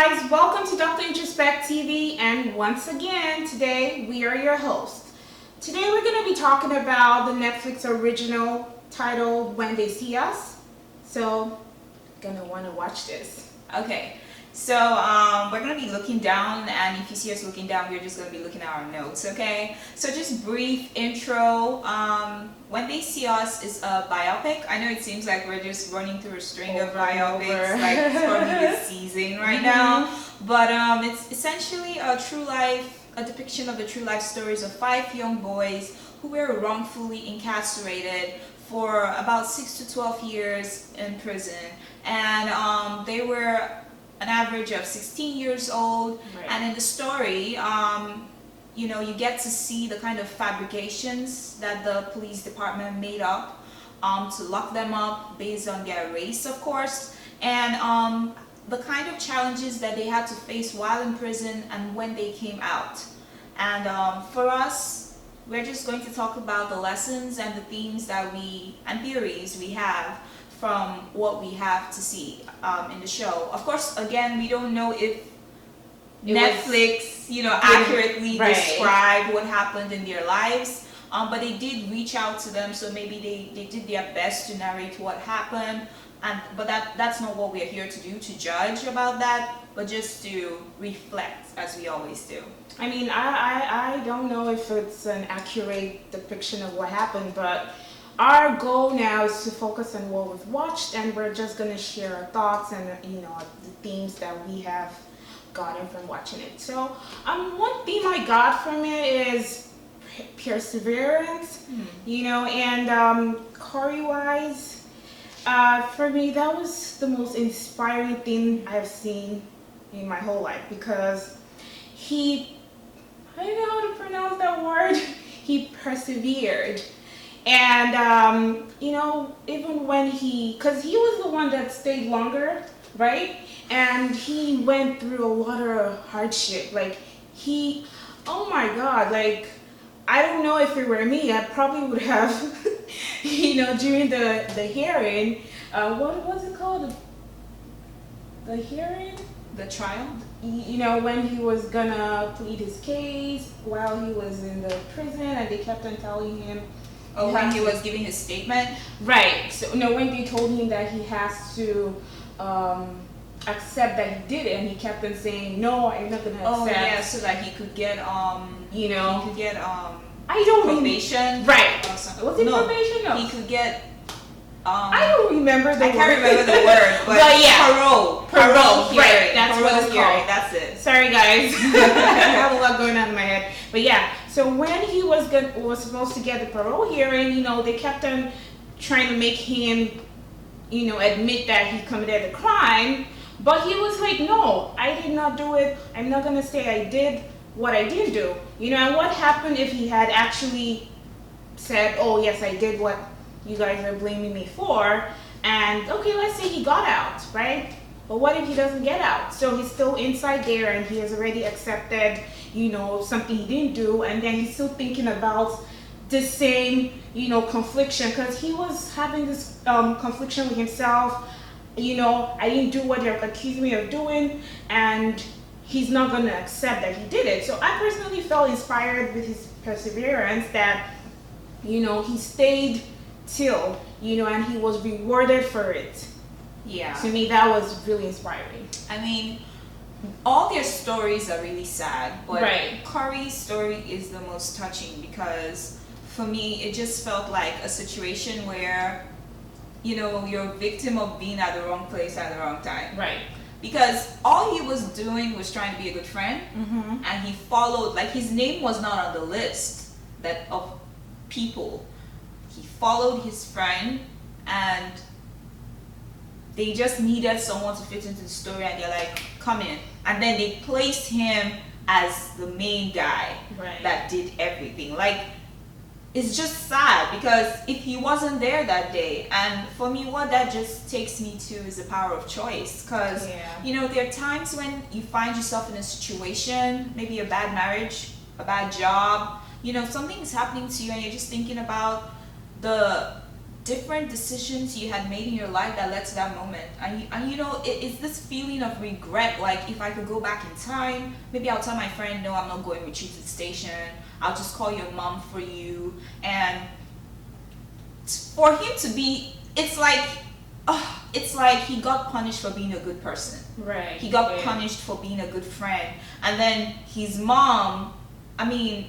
guys, welcome to Dr. Introspect TV, and once again, today we are your hosts. Today we're going to be talking about the Netflix original titled When They See Us. So, going to want to watch this. Okay, so we're going to be looking down, and if you see us looking down, we're just going to be looking at our notes, okay? So just brief intro. When They See Us is a biopic. I know it seems like we're just running through a string of biopics, like it's probably this season right now. But it's essentially a depiction of the true life stories of 5 young boys who were wrongfully incarcerated for about 6 to 12 years in prison. And they were an average of 16 years old. Right. And in the story, you get to see the kind of fabrications that the police department made up to lock them up based on their race, of course, and the kind of challenges that they had to face while in prison and when they came out. And for us, we're just going to talk about the lessons and the themes and theories we have from what we have to see in the show. Of course, again, we don't know if Netflix, accurately described what happened in their lives, but they did reach out to them, so maybe they did their best to narrate what happened. But that's not what we're here to do, to judge about that, but just to reflect, as we always do. I mean, I don't know if it's an accurate depiction of what happened, but our goal now is to focus on what we've watched, and we're just going to share our thoughts and the themes that we have gotten from watching it. So one theme I got from it is perseverance, and Korey wise, for me that was the most inspiring thing I've seen in my whole life, because I don't know how to pronounce that word, he persevered. And even when because he was the one that stayed longer, right? And he went through a lot of hardship. Like oh my God, like I don't know if it were me, I probably would have, during the hearing, what was it called? The hearing? The trial? When he was gonna plead his case while he was in the prison, and they kept on telling him. Oh, when he was giving his statement? Right. So when they told him that he has to accept that he did it, and he kept on saying, "No, I'm not gonna accept." Oh yeah, so that he could get he could get I don't probation. Right. Was it probation? No. He could get I don't remember the word. I can't remember the word, but yeah. Parole hearing. Right. That's what it's called. That's it. Sorry guys. I have a lot going on in my head. But yeah, so when he was supposed to get the parole hearing, they kept on trying to make him, admit that he committed a crime. But he was like, "No, I did not do it. I'm not going to say I did what I did do." And what happened if he had actually said, "Oh, yes, I did what you guys are blaming me for." And okay, let's say he got out, right? But what if he doesn't get out? So he's still inside there, and he has already accepted, something he didn't do, and then he's still thinking about the same, confliction, because he was having this confliction with himself. I didn't do what they're accusing me of doing, and he's not going to accept that he did it. So I personally felt inspired with his perseverance that, he stayed till, and he was rewarded for it. Yeah. To me, that was really inspiring. I mean, all their stories are really sad, but Korey's story is the most touching, because for me, it just felt like a situation where, you're a victim of being at the wrong place at the wrong time. Right. Because all he was doing was trying to be a good friend, and he followed, like his name was not on the list of people. He followed his friend, and they just needed someone to fit into the story, and they're like, "Come in." And then they placed him as the main guy that did everything. Like, it's just sad, because if he wasn't there that day, and for me, what that just takes me to is the power of choice. Because, there are times when you find yourself in a situation, maybe a bad marriage, a bad job, something's happening to you, and you're just thinking about the different decisions you had made in your life that led to that moment. And you know, it's this feeling of regret. Like, if I could go back in time, maybe I'll tell my friend, no, I'm not going with you to the station. I'll just call your mom for you. And for him to be, it's like he got punished for being a good person. Right. He got punished for being a good friend. And then his mom, I mean,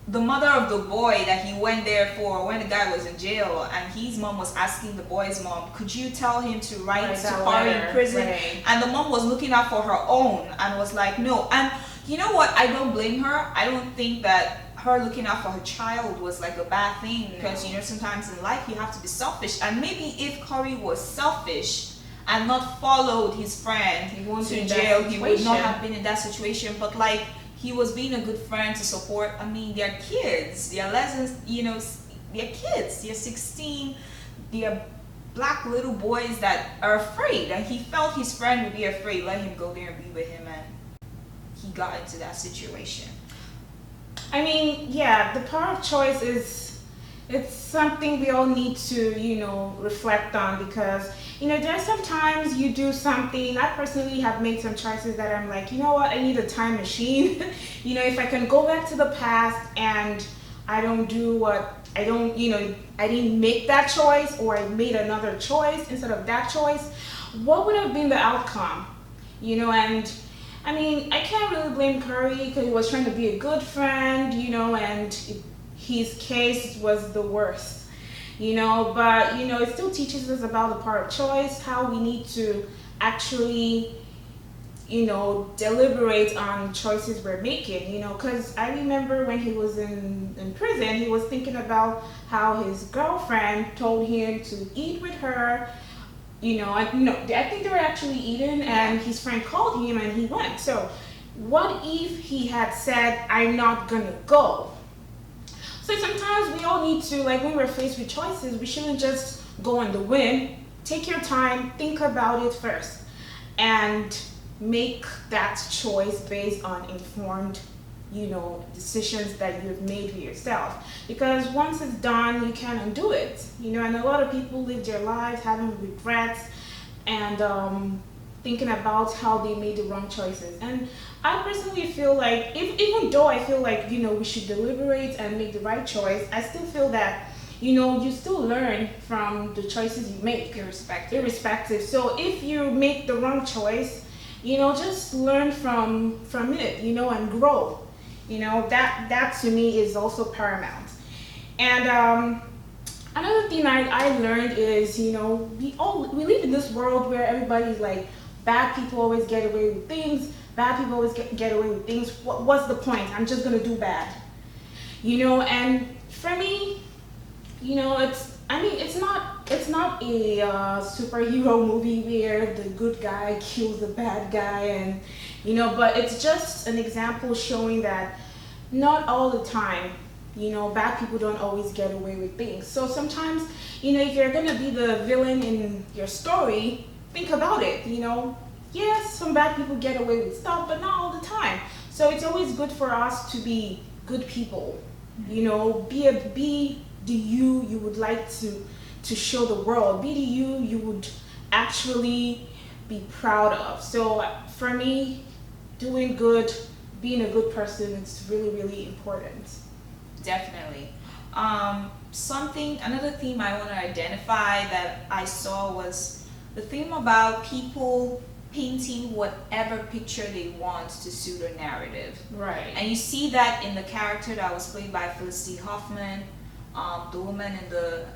the mother of the boy that he went there for when the guy was in jail, and his mom was asking the boy's mom, could you tell him to write to Korey in prison? Right. And the mom was looking out for her own and was like, no. And you know what? I don't blame her. I don't think that her looking out for her child was like a bad thing, because you know, sometimes in life you have to be selfish. And maybe if Korey was selfish and not followed his friend to jail, he would not have been in that situation. But like, he was being a good friend to support. I mean, they're kids, they're lessons, you know, they're kids, they're 16, they're black little boys that are afraid, and he felt his friend would be afraid, let him go there and be with him, and he got into that situation. I mean, yeah, the power of choice it's something we all need to, you know, reflect on, because, you know, there's sometimes you do something. I personally have made some choices that I'm like, you know what, I need a time machine. You know, if I can go back to the past and I don't do what, I don't, you know, I didn't make that choice, or I made another choice instead of that choice, what would have been the outcome? You know, and I mean, I can't really blame Korey, because he was trying to be a good friend, you know, and his case was the worst, you know, but, you know, it still teaches us about the power of choice, how we need to actually, you know, deliberate on choices we're making, you know, because I remember when he was in prison, he was thinking about how his girlfriend told him to eat with her, you know, and, you know, I think they were actually eating, and his friend called him and he went. So what if he had said, I'm not gonna go? So sometimes we all need to, like, when we're faced with choices, we shouldn't just go on the whim. Take your time, think about it first, and make that choice based on informed, you know, decisions that you've made for yourself. Because once it's done, you can't undo it. You know, and a lot of people live their lives having regrets and thinking about how they made the wrong choices. And I personally feel like, even though I feel like, you know, we should deliberate and make the right choice, I still feel that, you know, you still learn from the choices you make. Irrespective. So if you make the wrong choice, you know, just learn from it, you know, and grow. You know, that to me is also paramount. And another thing I learned is, you know, we live in this world where everybody's like, bad people always get away with things. Bad people always get away with things. What's the point? I'm just gonna do bad. You know, and for me, you know, it's not a superhero movie where the good guy kills the bad guy, and, you know, but it's just an example showing that not all the time, you know, bad people don't always get away with things. So sometimes, you know, if you're gonna be the villain in your story, think about it, you know. Yes, some bad people get away with stuff, but not all the time. So it's always good for us to be good people, you know, be the you would like to show the world, be the you would actually be proud of. So for me, doing good, being a good person, it's really, really important. Definitely. Another theme I want to identify that I saw was the theme about people painting whatever picture they want to suit a narrative. Right. And you see that in the character that was played by Felicity Huffman, the woman in the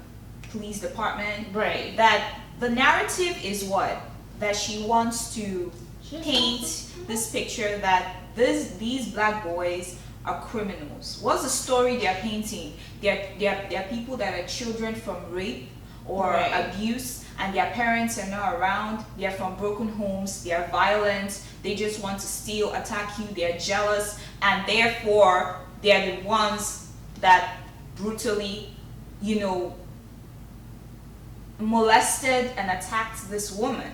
police department. Right. That the narrative is what? That she wants to paint this picture that these black boys are criminals. What's the story they're painting? They're people that are children from rape or abuse, and their parents are not around. They're from broken homes. They're violent. They just want to steal, attack you. They're jealous, and therefore they're the ones that brutally, you know, molested and attacked this woman.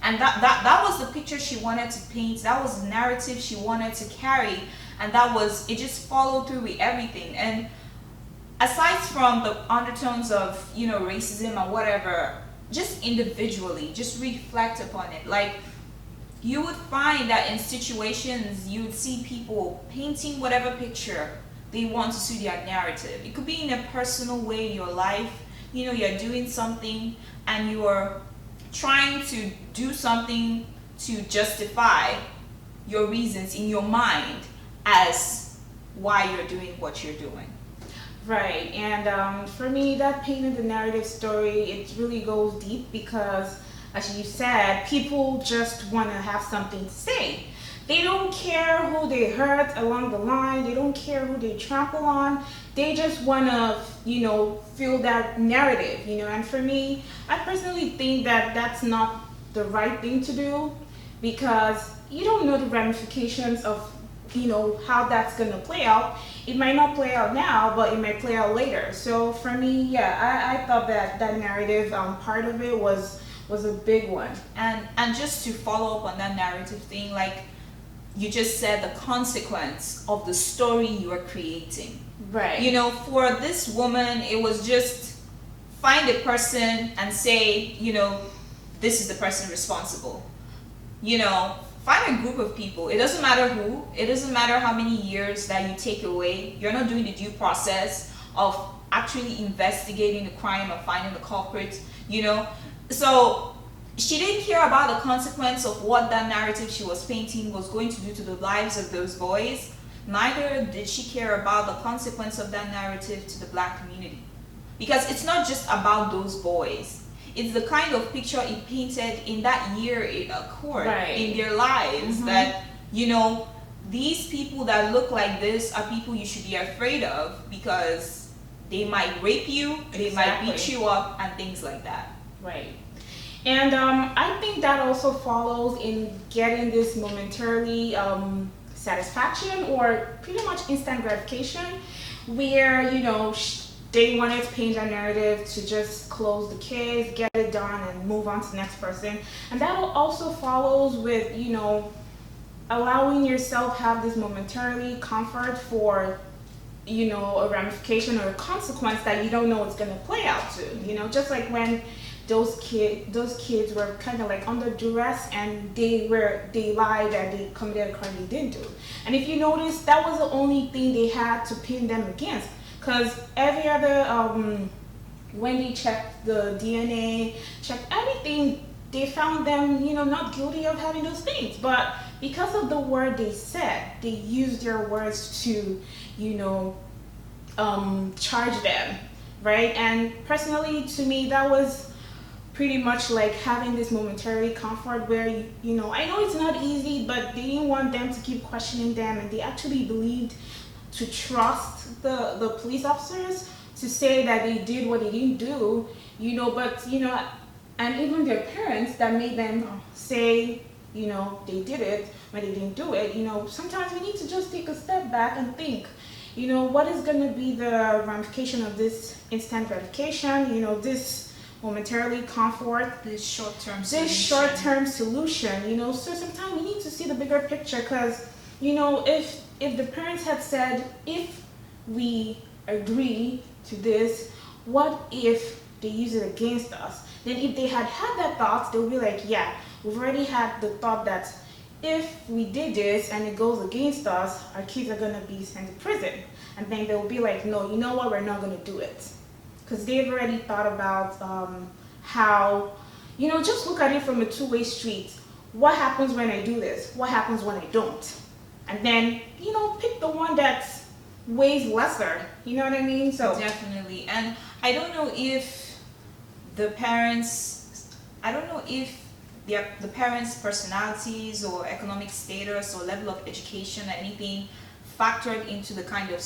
And that was the picture she wanted to paint. That was the narrative she wanted to carry, and it just followed through with everything. And aside from the undertones of, you know, racism or whatever, just individually, just reflect upon it. Like, you would find that in situations you would see people painting whatever picture they want to suit their narrative. It could be in a personal way in your life. You know, you're doing something and you're trying to do something to justify your reasons in your mind as why you're doing what you're doing. Right, and for me, that painting the narrative story, it really goes deep because, as you said, people just want to have something to say. They don't care who they hurt along the line. They don't care who they trample on. They just want to, feel that narrative, And for me, I personally think that that's not the right thing to do because you don't know the ramifications of, how that's going to play out. It might not play out now, but it might play out later. So for me, yeah, I thought that narrative part of it was a big one. And just to follow up on that narrative thing, like you just said, the consequence of the story you are creating. Right. For this woman, it was just find a person and say, this is the person responsible. Find a group of people. It doesn't matter who. It doesn't matter how many years that you take away. You're not doing the due process of actually investigating the crime or finding the culprit, So she didn't care about the consequence of what that narrative she was painting was going to do to the lives of those boys. Neither did she care about the consequence of that narrative to the Black community. Because it's not just about those boys. It's the kind of picture it painted in that year it occurred in their lives, that, these people that look like this are people you should be afraid of because they might rape you, they might beat you up, and things like that. Right. And I think that also follows in getting this momentarily satisfaction or pretty much instant gratification where, they wanted to paint a narrative to just close the case, get it done, and move on to the next person. And that also follows with, allowing yourself have this momentarily comfort for, a ramification or a consequence that you don't know it's going to play out to. Just like when those kids were kind of like under duress and they lied that they committed a crime they didn't do. And if you notice, that was the only thing they had to pin them against. Because every other, when they checked the DNA, checked everything, they found them, not guilty of having those things. But because of the word they said, they used their words to, charge them, right? And personally, to me, that was pretty much like having this momentary comfort where, I know it's not easy, but they didn't want them to keep questioning them, and they actually believed to trust the police officers to say that they did what they didn't do, but, and even their parents that made them say, they did it when they didn't do it, sometimes we need to just take a step back and think, what is going to be the ramification of this instant gratification, this momentarily comfort, this short-term solution, so sometimes we need to see the bigger picture because, if the parents had said, if we agree to this, what if they use it against us? Then if they had that thought, they would be like, yeah, we've already had the thought that if we did this and it goes against us, our kids are going to be sent to prison. And then they'll be like, no, you know what, we're not going to do it. Because they've already thought about how, just look at it from a two-way street. What happens when I do this? What happens when I don't? And then, pick the one that weighs lesser. You know what I mean? So definitely. And I don't know if the parents' personalities or economic status or level of education or anything factored into the kind of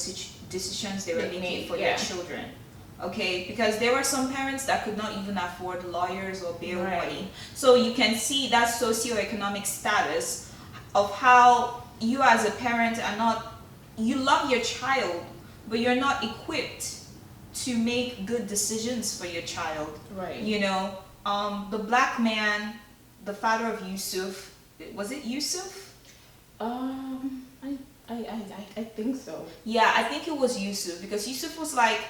decisions they were making for their children. Okay, because there were some parents that could not even afford lawyers or bail money. So you can see that socioeconomic status of how you as a parent you love your child, but you're not equipped to make good decisions for your child. Right. The Black man, the father of Yusef, was it Yusef? I think so. Yeah, I think it was Yusef because Yusef was like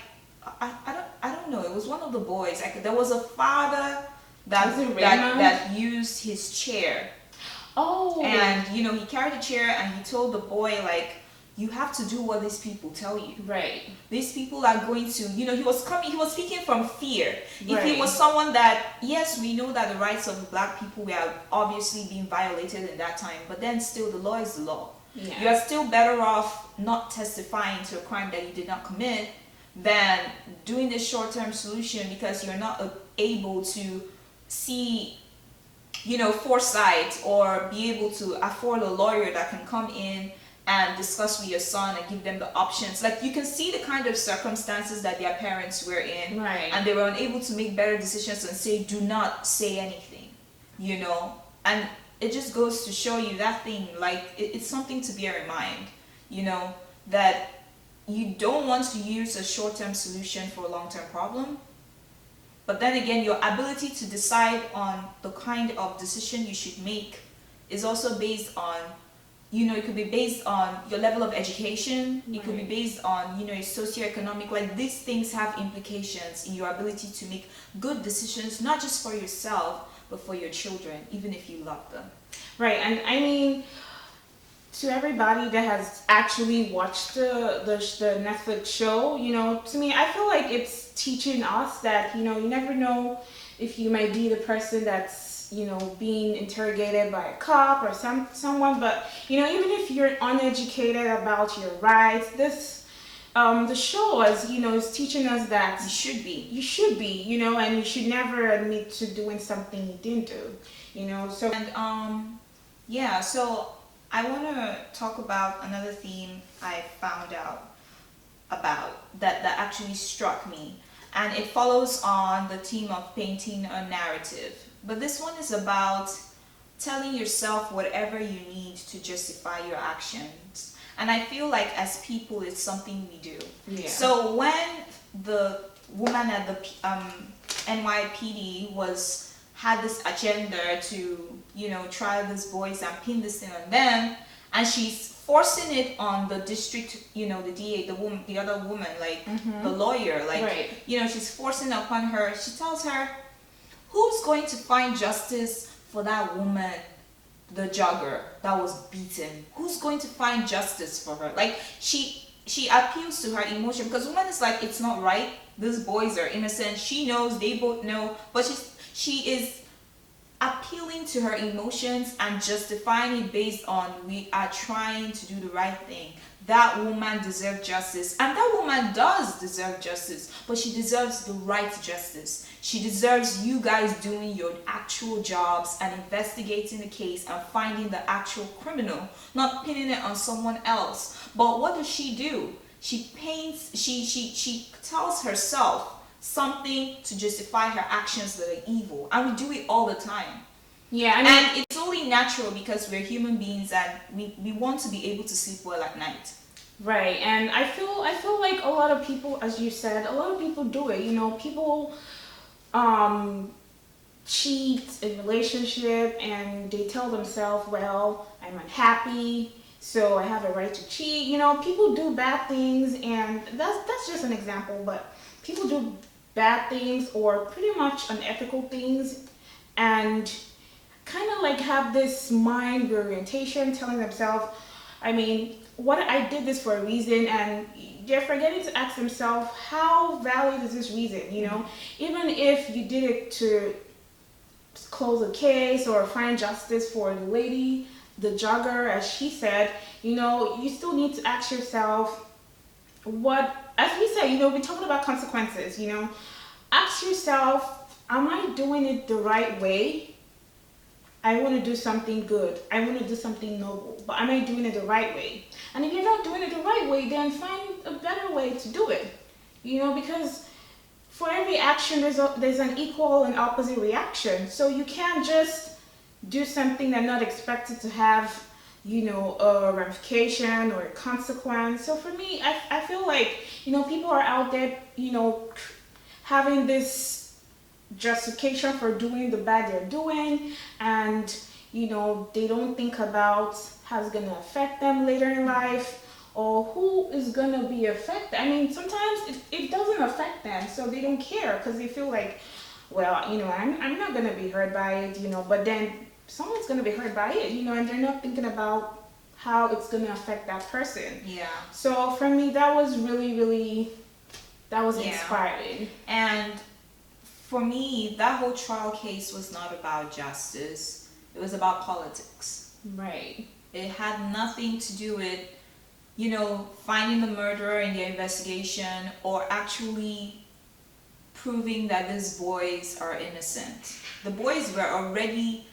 I don't know. It was one of the boys. There was a father that Was it Raymond? that used his chair, Oh. and he carried a chair, and he told the boy, like, you have to do what these people tell you. Right. These people are going to, he was speaking from fear. If Right. he was someone that, yes, we know that the rights of black people were obviously being violated in that time, but then still the law is the law. Yeah. You are still better off not testifying to a crime that you did not commit than doing this short-term solution because you're not able to see, foresight, or be able to afford a lawyer that can come in and discuss with your son and give them the options. Like, you can see the kind of circumstances that their parents were in, Right. and they were unable to make better decisions and say, do not say anything, and it just goes to show you that thing, like, it's something to bear in mind, that you don't want to use a short-term solution for a long-term problem. But then again, your ability to decide on the kind of decision you should make is also based on, it could be based on your level of education. It could be based on, your socioeconomic, like, these things have implications in your ability to make good decisions, not just for yourself, but for your children, even if you love them. Right. And I mean, to everybody that has actually watched the Netflix show, to me, I feel like it's teaching us that, you never know if you might be the person that's, being interrogated by a cop or someone, but, even if you're uneducated about your rights, the show is teaching us that You should be, and you should never admit to doing something you didn't do, so. And, so I want to talk about another theme I found out about that actually struck me, and it follows on the theme of painting a narrative. But this one is about telling yourself whatever you need to justify your actions. And I feel like as people, it's something we do. Yeah. So when the woman at the NYPD had this agenda to, try these boys and pin this thing on them, and she's forcing it on the district, the DA, the other woman, like, the lawyer, like, Right. She's forcing it upon her. She tells her, who's going to find justice for that woman, the jogger that was beaten? Who's going to find justice for her? Like, she appeals to her emotion, because woman is like, it's not right. These boys are innocent. She knows, they both know, but she is appealing to her emotions and justifying it based on, we are trying to do the right thing. That woman deserves justice, and that woman does deserve justice, but she deserves the right justice. She deserves you guys doing your actual jobs and investigating the case and finding the actual criminal, not pinning it on someone else. But what does she do? She tells herself something to justify her actions that are evil, and we do it all the time. Yeah, and it's only natural because we're human beings, and we want to be able to sleep well at night. Right, and I feel like a lot of people, as you said, a lot of people do it. People cheat in relationship, and they tell themselves, well, I'm unhappy, so I have a right to cheat. People do bad things, and that's just an example, but people do bad things or pretty much unethical things, and kind of like have this mind reorientation, telling themselves, I did this for a reason, and they're forgetting to ask themselves, how valid is this reason? Even if you did it to close a case or find justice for the lady, the jogger, as she said, you still need to ask yourself, as we said, we're talking about consequences, ask yourself, am I doing it the right way? I want to do something good. I want to do something noble. But am I doing it the right way? And if you're not doing it the right way, then find a better way to do it. Because for every action, there's an equal and opposite reaction. So you can't just do something and not expect it to have, a ramification or a consequence. So for me, I feel like, people are out there, having this justification for doing the bad they're doing, and they don't think about how it's going to affect them later in life, or who is gonna be affected. I mean, sometimes it doesn't affect them, so they don't care because they feel like, well, I'm not gonna be hurt by it, but then someone's gonna be hurt by it, and they're not thinking about how it's gonna affect that person. Yeah. So for me, that was really, really, that was Yeah. inspiring. And for me, that whole trial case was not about justice. It was about politics. Right. It had nothing to do with, finding the murderer in the investigation or actually proving that these boys are innocent. The boys were already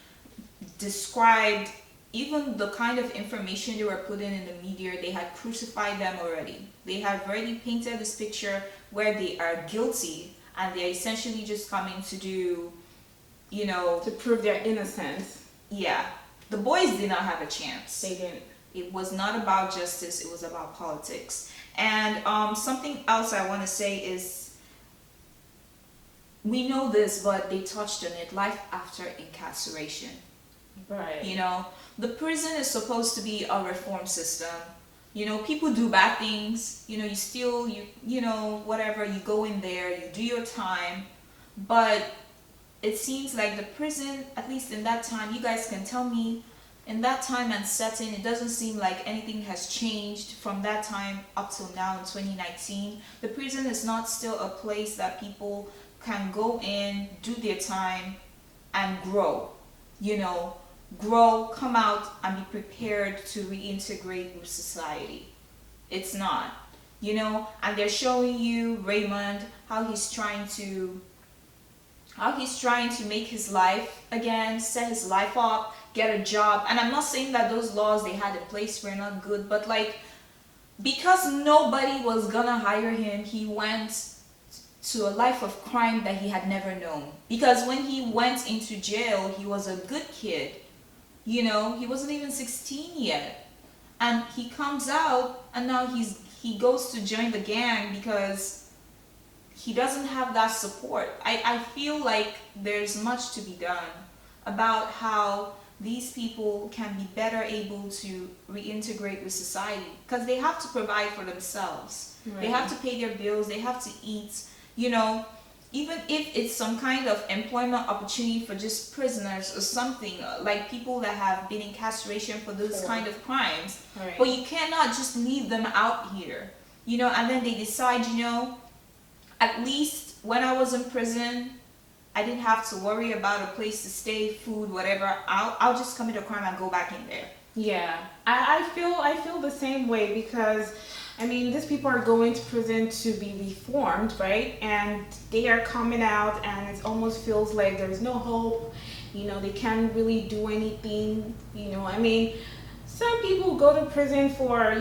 described, even the kind of information they were putting in the media, they had crucified them already. They have already painted this picture where they are guilty and they're essentially just coming to do, To prove their innocence. yeah. The boys did not have a chance. They didn't. It was not about justice, it was about politics. And something else I want to say is, we know this, but they touched on it, life after incarceration. Right. The prison is supposed to be a reform system. People do bad things, you steal, whatever, you go in there, you do your time. But it seems like the prison, at least in that time, you guys can tell me, in that time and setting, it doesn't seem like anything has changed from that time up till now in 2019. The prison is not still a place that people can go in, do their time, and grow. Grow, come out, and be prepared to reintegrate with society. It's not. And they're showing you Raymond, how he's trying to make his life again, set his life up, get a job. And I'm not saying that those laws they had in place were not good, but because nobody was gonna hire him, he went to a life of crime that he had never known. Because when he went into jail, he was a good kid. He wasn't even 16 yet. And he comes out and now he goes to join the gang because he doesn't have that support. I feel like there's much to be done about how these people can be better able to reintegrate with society, because they have to provide for themselves. Right. They have to pay their bills, they have to eat, even if it's some kind of employment opportunity for just prisoners or something, like people that have been incarceration for those kind of crimes. Right. But you cannot just leave them out here, and then they decide, at least when I was in prison, I didn't have to worry about a place to stay, food, whatever. I'll just commit a crime and go back in there. Yeah, I feel the same way, because these people are going to prison to be reformed, right? And they are coming out and it almost feels like there's no hope. They can't really do anything. Some people go to prison for,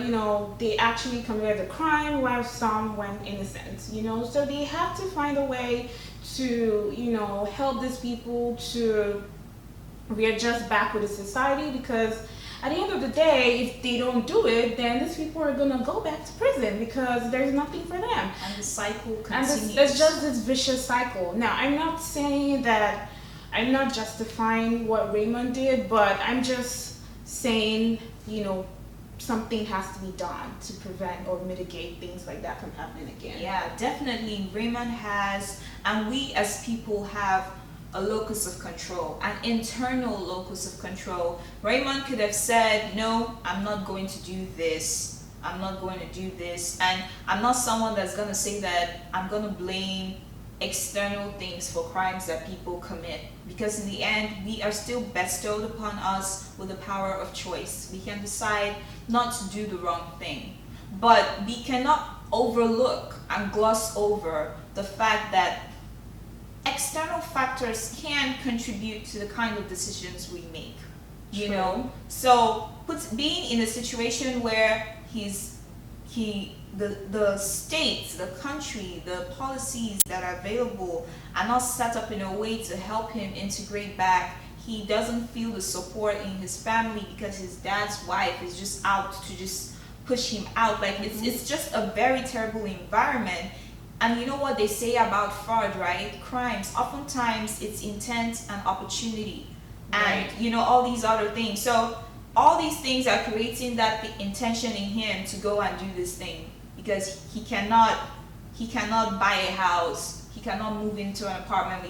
they actually committed a crime, while some went innocent, So they have to find a way to, help these people to readjust back with the society, because at the end of the day, if they don't do it, then these people are gonna go back to prison because there's nothing for them. And the cycle And continues. it's just this vicious cycle. Now, I'm not saying that, I'm not justifying what Raymond did, but I'm just saying, something has to be done to prevent or mitigate things like that from happening again. Yeah, definitely. Raymond has, and we as people have a locus of control, an internal locus of control. Raymond could have said, no, I'm not going to do this. I'm not going to do this. And I'm not someone that's going to say that I'm going to blame external things for crimes that people commit, because in the end we are still bestowed upon us with the power of choice. We can decide not to do the wrong thing, but we cannot overlook and gloss over the fact that external factors can contribute to the kind of decisions we make. So being in a situation where the states, the country, the policies that are available are not set up in a way to help him integrate back. He doesn't feel the support in his family because his dad's wife is just out to just push him out. It's just a very terrible environment. And you know what they say about fraud, right? Crimes, oftentimes it's intent and opportunity and, Right. all these other things. So all these things are creating that intention in him to go and do this thing, because he cannot buy a house, he cannot move into an apartment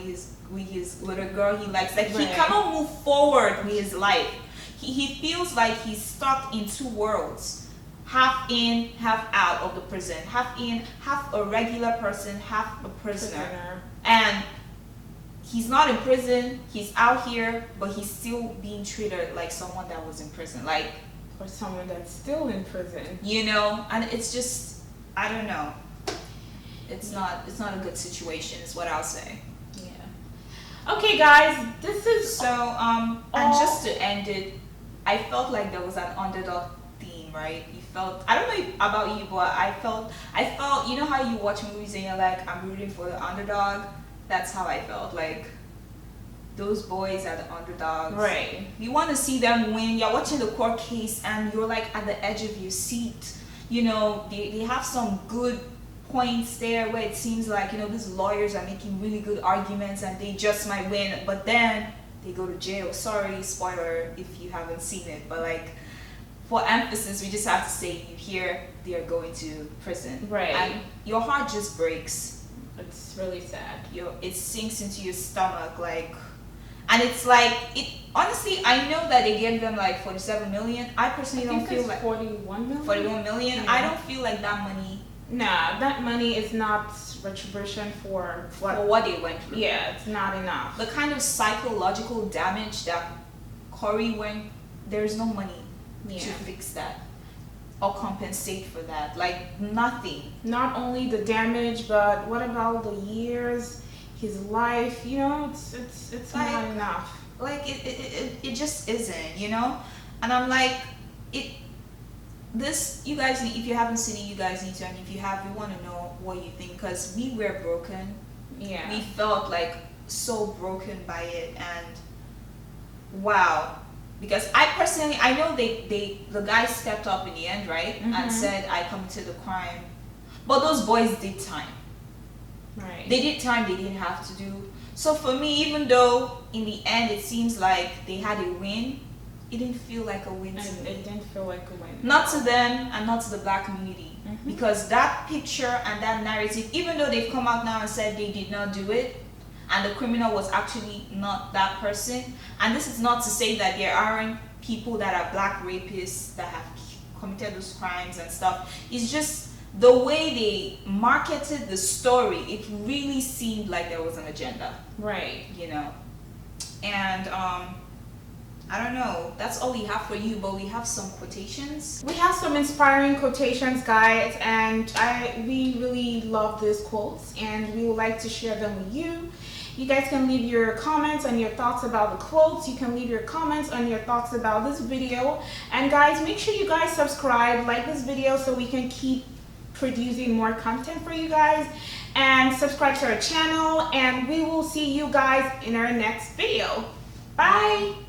with a girl he likes. Like, he cannot move forward with his life. He feels like he's stuck in two worlds, half in, half out of the prison, half in, half a regular person, half a prisoner. And he's not in prison, he's out here, but he's still being treated like someone that was in prison, like, or someone that's still in prison, you know. And it's just, I don't know, it's not a good situation is what I'll say. Yeah. Okay guys, this is so and just to end it, I felt like there was an underdog theme, right? You felt, I don't know about you, but I felt, you know how you watch movies and you're like, I'm rooting for the underdog? That's how I felt. Like, those boys are the underdogs. Right. You want to see them win. You're watching the court case and you're like at the edge of your seat. You know, they have some good points there where it seems like, you know, these lawyers are making really good arguments and they just might win, but then they go to jail. Sorry, spoiler if you haven't seen it, but like, for emphasis, we just have to say you hear they are going to prison. Right. And your heart just breaks. It's really sad. It sinks into your stomach, like, and it's like, it honestly, I know that they gave them like 47 million. I personally don't feel like 41 million. 41 million. Yeah. I don't feel like that money. Nah, that money is not retribution for what they went through. Yeah, it's not enough. The kind of psychological damage that Korey went, there's no money to fix that or compensate for that. Like, nothing. Not only the damage, but what about the years, his life? You know, it's like, not enough. Like, it just isn't, you know. And I'm like, this, you guys need, if you haven't seen it, you guys need to, and if you have, we want to know what you think, because we were broken. Yeah. We felt like so broken by it, and wow. Because I personally, I know the guy stepped up in the end, right? And said, I committed the crime. But those boys did time. Right. They did time they didn't have to do. So for me, even though in the end it seems like they had a win, it didn't feel like a win to me. It didn't feel like a win. Not to them and not to the black community. Because that picture and that narrative, even though they've come out now and said they did not do it, and the criminal was actually not that person. And this is not to say that there aren't people that are black rapists that have committed those crimes and stuff. It's just the way they marketed the story, it really seemed like there was an agenda. Right. You know. And I don't know, that's all we have for you, but we have some quotations. We have some inspiring quotations, guys, and we really love these quotes, and we would like to share them with you. You guys can leave your comments and your thoughts about the quotes. You can leave your comments and your thoughts about this video. And guys, make sure you guys subscribe, like this video so we can keep producing more content for you guys. And subscribe to our channel, and we will see you guys in our next video. Bye!